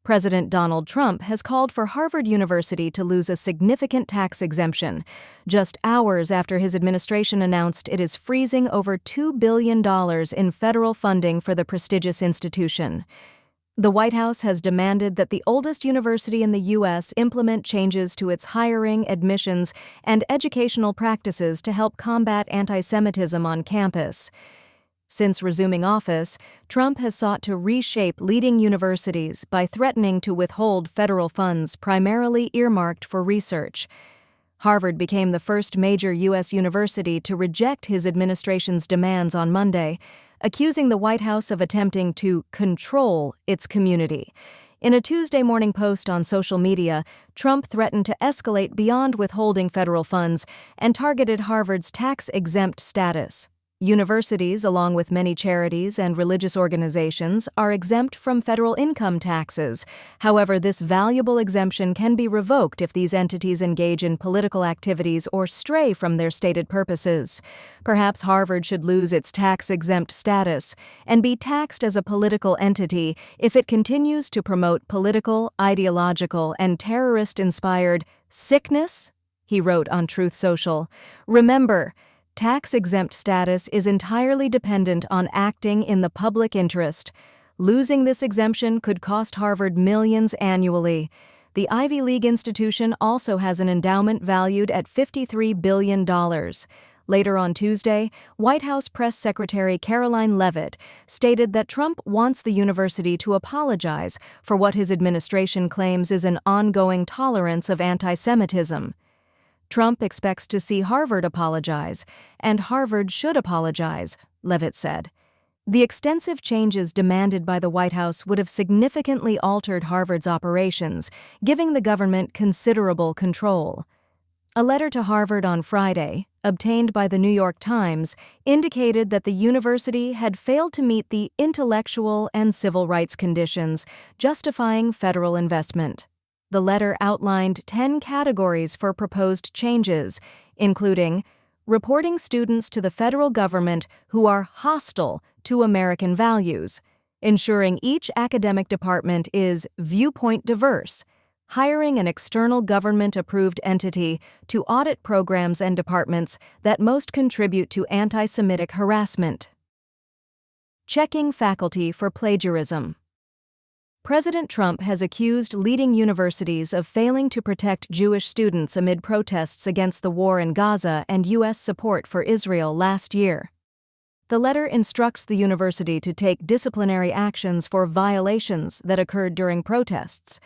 President Donald Trump has called for Harvard University to lose a significant tax exemption, just hours after his administration announced it is freezing over $2 billion in federal funding for the prestigious institution. The White House has demanded that the oldest university in the U.S. implement changes to its hiring, admissions, and educational practices to help combat anti-Semitism on campus. Since resuming office, Trump has sought to reshape leading universities by threatening to withhold federal funds primarily earmarked for research. Harvard became the first major U.S. university to reject his administration's demands on Monday, accusing the White House of attempting to control its community. In a Tuesday morning post on social media, Trump threatened to escalate beyond withholding federal funds and targeted Harvard's tax-exempt status. Universities, along with many charities and religious organizations, are exempt from federal income taxes. However, this valuable exemption can be revoked if these entities engage in political activities or stray from their stated purposes. Perhaps Harvard should lose its tax-exempt status and be taxed as a political entity if it continues to promote political, ideological, and terrorist-inspired sickness, he wrote on Truth Social. Remember, tax-exempt status is entirely dependent on acting in the public interest. Losing this exemption could cost Harvard millions annually. The Ivy League institution also has an endowment valued at $53 billion. Later on Tuesday, White House Press Secretary Caroline Leavitt stated that Trump wants the university to apologize for what his administration claims is an ongoing tolerance of anti-Semitism. Trump expects to see Harvard apologize, and Harvard should apologize, Leavitt said. The extensive changes demanded by the White House would have significantly altered Harvard's operations, giving the government considerable control. A letter to Harvard on Friday, obtained by the New York Times, indicated that the university had failed to meet the intellectual and civil rights conditions justifying federal investment. The letter outlined 10 categories for proposed changes, including reporting students to the federal government who are hostile to American values, ensuring each academic department is viewpoint diverse, hiring an external government-approved entity to audit programs and departments that most contribute to anti-Semitic harassment, checking faculty for plagiarism. President Trump has accused leading universities of failing to protect Jewish students amid protests against the war in Gaza and U.S. support for Israel last year. The letter instructs the university to take disciplinary actions for violations that occurred during protests,